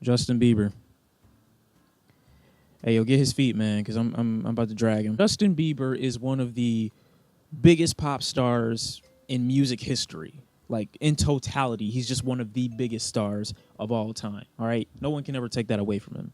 Justin Bieber. Hey, yo, get his feet, man, because I'm about to drag him. Justin Bieber is one of the biggest pop stars in music history. Like, in totality, he's just one of the biggest stars of all time, all right? No one can ever take that away from him.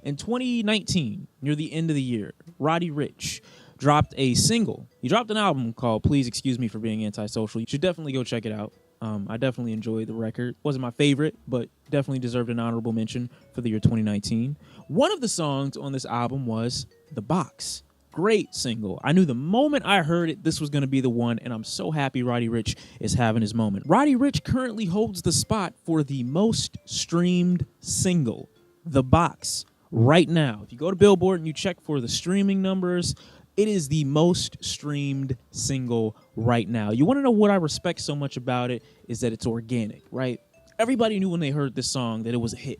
In 2019, near the end of the year, Roddy Ricch dropped a single. He dropped an album called Please Excuse Me for Being Antisocial. You should definitely go check it out. I definitely enjoyed the record. Wasn't my favorite, but definitely deserved an honorable mention for the year 2019. One of the songs on this album was The Box. Great single. I knew the moment I heard it, this was going to be the one, and I'm so happy Roddy Ricch is having his moment. Roddy Ricch currently holds the spot for the most streamed single, The Box, right now. If you go to Billboard and you check for the streaming numbers, it is the most streamed single right now. You want to know what I respect so much about it is that it's organic, right? Everybody knew when they heard this song that it was a hit.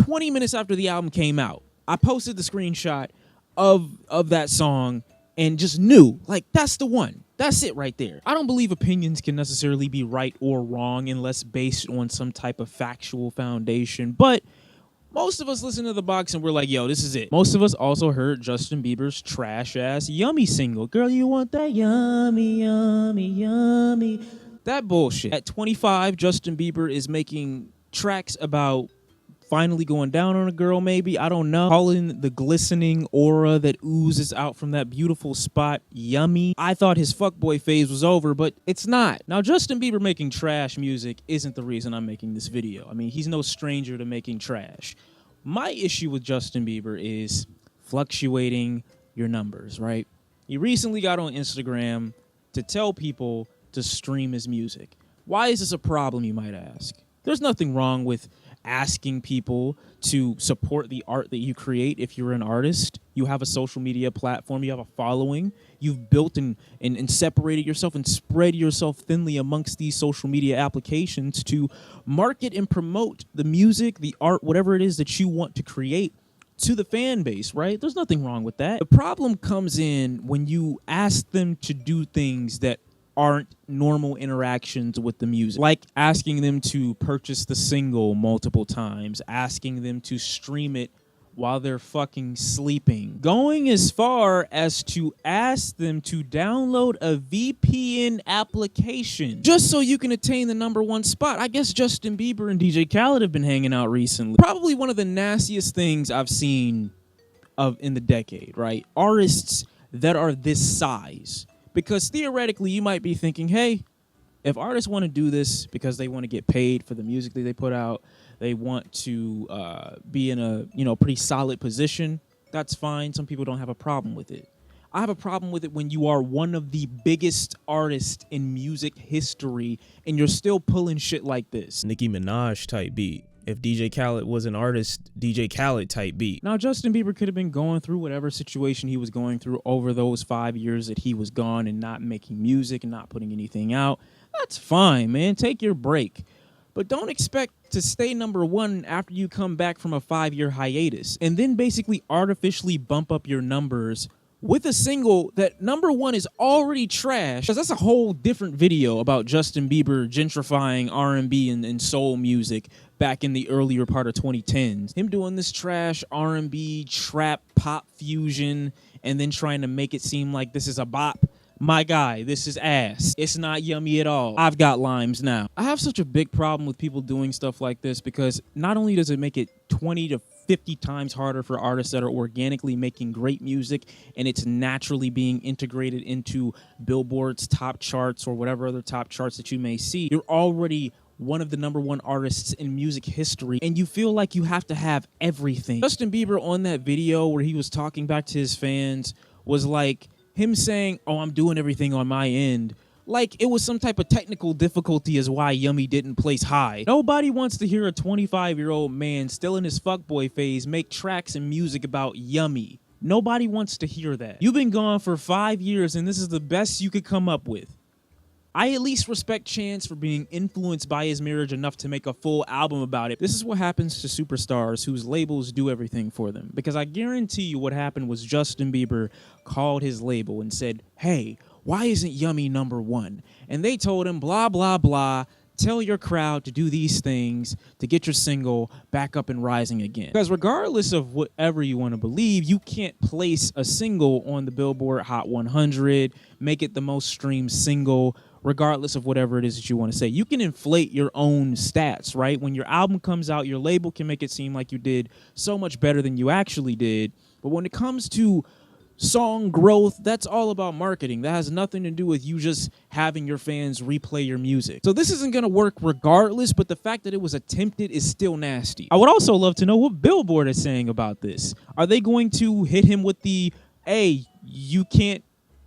20 minutes after the album came out, I posted the screenshot of that song and just knew, like, that's the one. That's it right there. I don't believe opinions can necessarily be right or wrong unless based on some type of factual foundation, but most of us listen to The Box and we're like, yo, this is it. Most of us also heard Justin Bieber's trash-ass Yummy single. Girl, you want that yummy, yummy, yummy. That bullshit. At 25, Justin Bieber is making tracks about finally going down on a girl, maybe. I don't know. Calling the glistening aura that oozes out from that beautiful spot yummy. I thought his fuckboy phase was over, but it's not. Now, Justin Bieber making trash music isn't the reason I'm making this video. I mean, he's no stranger to making trash. My issue with Justin Bieber is fluctuating your numbers, right? He recently got on Instagram to tell people to stream his music. Why is this a problem, you might ask? There's nothing wrong with asking people to support the art that you create. If you're an artist, you have a social media platform, you have a following, you've built and separated yourself and spread yourself thinly amongst these social media applications to market and promote the music, the art, whatever it is that you want to create to the fan base, right? There's nothing wrong with that. The problem comes in when you ask them to do things that aren't normal interactions with the music, like asking them to purchase the single multiple times, asking them to stream it while they're fucking sleeping, going as far as to ask them to download a VPN application just so you can attain the #1 spot. I guess Justin Bieber and DJ Khaled have been hanging out recently. Probably one of the nastiest things I've seen in the decade, right? Artists that are this size. Because theoretically, you might be thinking, hey, if artists want to do this because they want to get paid for the music that they put out, they want to be in a pretty solid position, that's fine. Some people don't have a problem with it. I have a problem with it when you are one of the biggest artists in music history and you're still pulling shit like this. Nicki Minaj type beat. If DJ Khaled was an artist, DJ Khaled type beat. Now, Justin Bieber could have been going through whatever situation he was going through over those 5 years that he was gone and not making music and not putting anything out. That's fine, man. Take your break. But don't expect to stay #1 after you come back from a 5-year hiatus and then basically artificially bump up your numbers with a single that #1 is already trash. Because that's a whole different video about Justin Bieber gentrifying R&B and soul music back in the earlier part of 2010s. Him doing this trash R&B, trap, pop fusion, and then trying to make it seem like this is a bop. My guy, this is ass. It's not yummy at all. I've got limes now. I have such a big problem with people doing stuff like this because not only does it make it 20 to 50 times harder for artists that are organically making great music and it's naturally being integrated into Billboard's top charts or whatever other top charts that you may see. You're already one of the #1 artists in music history, and you feel like you have to have everything. Justin Bieber on that video where he was talking back to his fans was like him saying, oh, I'm doing everything on my end. Like it was some type of technical difficulty as why Yummy didn't place high. Nobody wants to hear a 25-year-old man still in his fuckboy phase make tracks and music about Yummy. Nobody wants to hear that. You've been gone for 5 years and this is the best you could come up with. I at least respect Chance for being influenced by his marriage enough to make a full album about it. This is what happens to superstars whose labels do everything for them. Because I guarantee you what happened was Justin Bieber called his label and said, hey, why isn't Yummy #1? And they told him, blah, blah, blah, tell your crowd to do these things to get your single back up and rising again. Because regardless of whatever you want to believe, you can't place a single on the Billboard Hot 100, make it the most streamed single, regardless of whatever it is that you want to say. You can inflate your own stats, right? When your album comes out, your label can make it seem like you did so much better than you actually did. But when it comes to song growth, that's all about marketing. That has nothing to do with you just having your fans replay your music. So this isn't going to work regardless, but the fact that it was attempted is still nasty. I would also love to know what Billboard is saying about this. Are they going to hit him with the, hey, you can't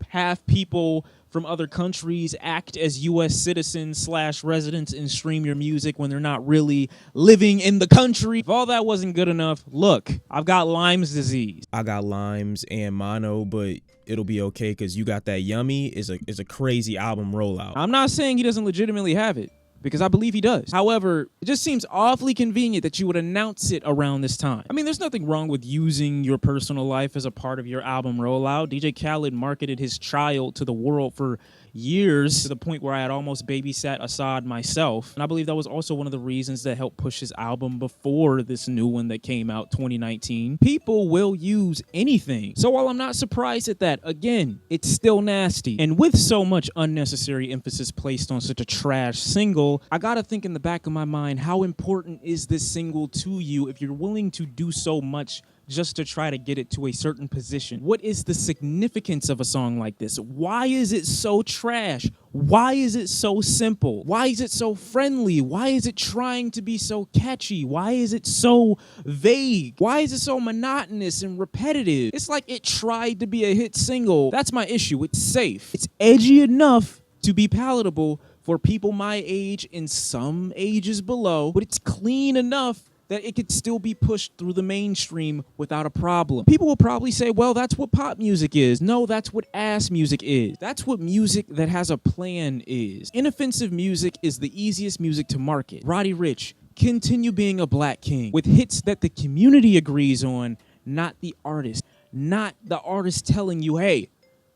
have people from other countries act as U.S. citizens / residents and stream your music when they're not really living in the country? If all that wasn't good enough, look, I've got Lyme's disease. I got Lyme's and mono, but it'll be okay because You Got That Yummy is a crazy album rollout. I'm not saying he doesn't legitimately have it, because I believe he does. However, it just seems awfully convenient that you would announce it around this time. I mean, there's nothing wrong with using your personal life as a part of your album rollout. DJ Khaled marketed his child to the world for years, to the point where I had almost babysat Assad myself. And I believe that was also one of the reasons that helped push his album before this new one that came out 2019. People will use anything. So while I'm not surprised at that, again, it's still nasty. And with so much unnecessary emphasis placed on such a trash single, I gotta think in the back of my mind, how important is this single to you if you're willing to do so much just to try to get it to a certain position? What is the significance of a song like this? Why is it so trash? Why is it so simple? Why is it so friendly? Why is it trying to be so catchy? Why is it so vague? Why is it so monotonous and repetitive? It's like it tried to be a hit single. That's my issue. It's safe. It's edgy enough to be palatable for people my age and some ages below, but it's clean enough that it could still be pushed through the mainstream without a problem. People will probably say, well, that's what pop music is. No, that's what ass music is. That's what music that has a plan is. Inoffensive music is the easiest music to market. Roddy Ricch, continue being a black king with hits that the community agrees on, not the artist. Not the artist telling you, hey,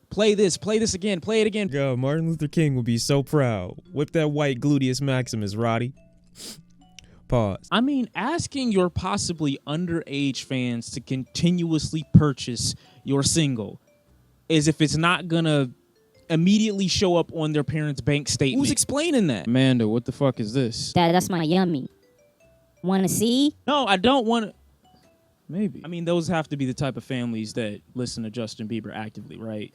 play this again, play it again. Yo, Martin Luther King would be so proud. Whip that white gluteus maximus, Roddy. Pause. I mean, asking your possibly underage fans to continuously purchase your single is if it's not gonna immediately show up on their parents' bank statement. Who's explaining that? Amanda, what the fuck is this? That's my yummy. Wanna see? No, I don't want to. Maybe. I mean, those have to be the type of families that listen to Justin Bieber actively, right?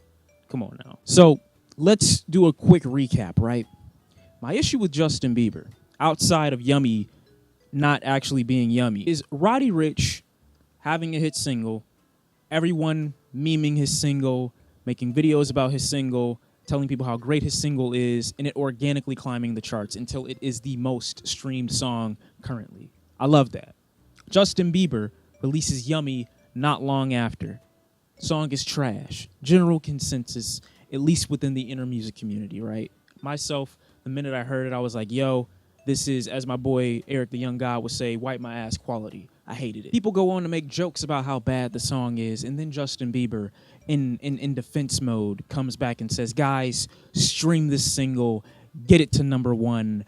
Come on now. So let's do a quick recap, right? My issue with Justin Bieber, outside of Yummy not actually being yummy, is Roddy Ricch having a hit single, everyone memeing his single, making videos about his single, telling people how great his single is, and it organically climbing the charts until it is the most streamed song currently. I love that. Justin Bieber releases Yummy not long after. Song is trash. General consensus, at least within the inner music community, right? Myself, the minute I heard it, I was like, yo, this is, as my boy Eric the Young God would say, wipe my ass quality. I hated it. People go on to make jokes about how bad the song is, and then Justin Bieber, in defense mode, comes back and says, guys, stream this single, get it to #1.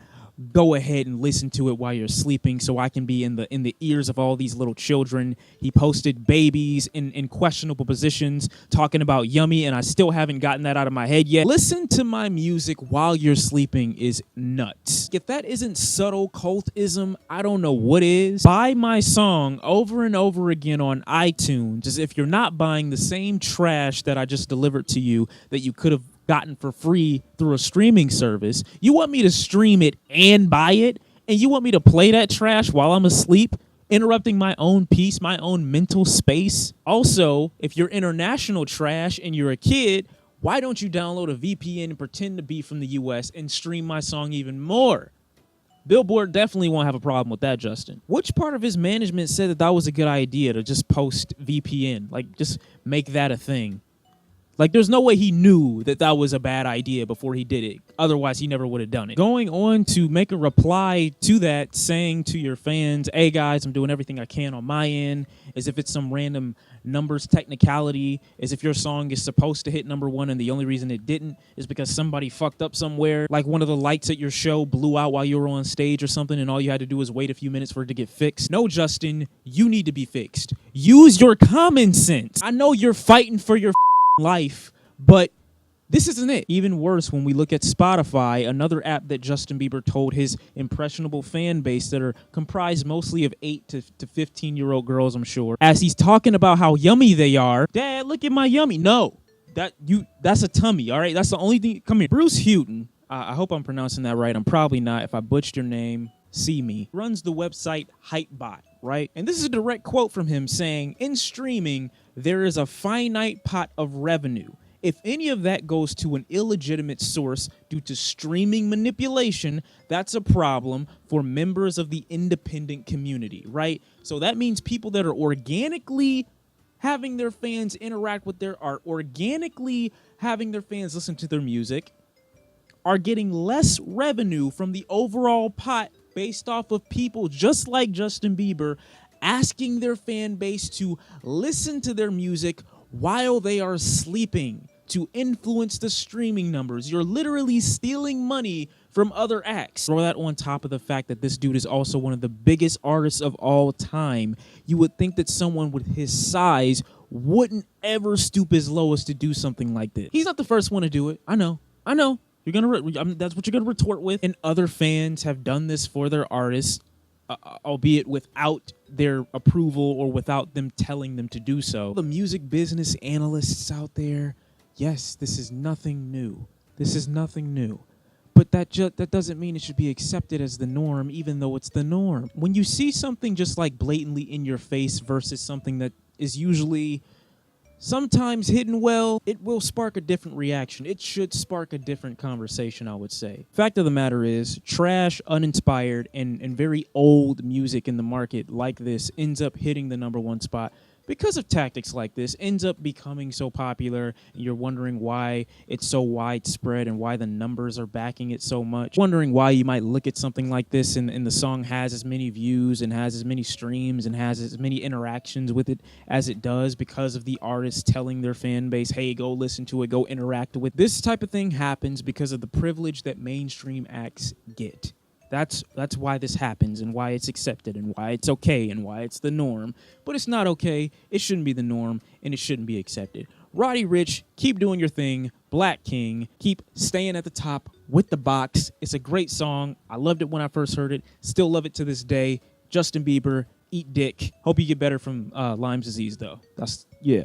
Go ahead and listen to it while you're sleeping so I can be in the ears of all these little children. He posted babies in questionable positions talking about Yummy, and I still haven't gotten that out of my head yet. Listen to my music while you're sleeping is nuts. If that isn't subtle cultism, I don't know what is. Buy my song over and over again on iTunes as if you're not buying the same trash that I just delivered to you that you could have gotten for free through a streaming service. You want me to stream it and buy it, and you want me to play that trash while I'm asleep, interrupting my own peace, my own mental space? Also, if you're international trash and you're a kid, why don't you download a VPN and pretend to be from the US and stream my song even more? Billboard definitely won't have a problem with that, Justin. Which part of his management said that was a good idea to just post VPN? Like, just make that a thing. Like, there's no way he knew that that was a bad idea before he did it. Otherwise, he never would have done it. Going on to make a reply to that, saying to your fans, hey, guys, I'm doing everything I can on my end, as if it's some random numbers technicality, as if your song is supposed to hit #1 and the only reason it didn't is because somebody fucked up somewhere. Like one of the lights at your show blew out while you were on stage or something, and all you had to do was wait a few minutes for it to get fixed. No, Justin, you need to be fixed. Use your common sense. I know you're fighting for your life, but this isn't it. Even worse, when we look at Spotify, another app that Justin Bieber told his impressionable fan base that are comprised mostly of 8 to 15-year-old girls, I'm sure, as he's talking about how yummy they are. Dad, look at my yummy. No, that's a tummy, all right? That's the only thing. Come here. Bruce Houghton, I hope I'm pronouncing that right. I'm probably not. If I butchered your name, see me. Runs the website Hypebot, right? And this is a direct quote from him saying, in streaming, there is a finite pot of revenue. If any of that goes to an illegitimate source due to streaming manipulation, that's a problem for members of the independent community, right? So that means people that are organically having their fans interact with their art, organically having their fans listen to their music, are getting less revenue from the overall pot based off of people just like Justin Bieber asking their fan base to listen to their music while they are sleeping to influence the streaming numbers. You're literally stealing money from other acts. Throw that on top of the fact that this dude is also one of the biggest artists of all time. You would think that someone with his size wouldn't ever stoop as low as to do something like this. He's not the first one to do it. I know. You're gonna. That's what you're gonna retort with. And other fans have done this for their artists, albeit without their approval or without them telling them to do so. The music business analysts out there, yes, this is nothing new. But that doesn't mean it should be accepted as the norm, even though it's the norm. When you see something just like blatantly in your face versus something that is usually sometimes hidden well, it will spark a different reaction. It should spark a different conversation, I would say. Fact of the matter is, trash, uninspired, and very old music in the market like this ends up hitting the #1 spot because of tactics like this, ends up becoming so popular, and you're wondering why it's so widespread and why the numbers are backing it so much. Wondering why you might look at something like this and the song has as many views and has as many streams and has as many interactions with it as it does because of the artists telling their fan base, hey, go listen to it, go interact with it. This type of thing happens because of the privilege that mainstream acts get. That's why this happens and why it's accepted and why it's okay and why it's the norm. But it's not okay, it shouldn't be the norm, and it shouldn't be accepted. Roddy Ricch, keep doing your thing. Black King, keep staying at the top with the box. It's a great song. I loved it when I first heard it. Still love it to this day. Justin Bieber, eat dick. Hope you get better from Lyme disease, though. Yeah.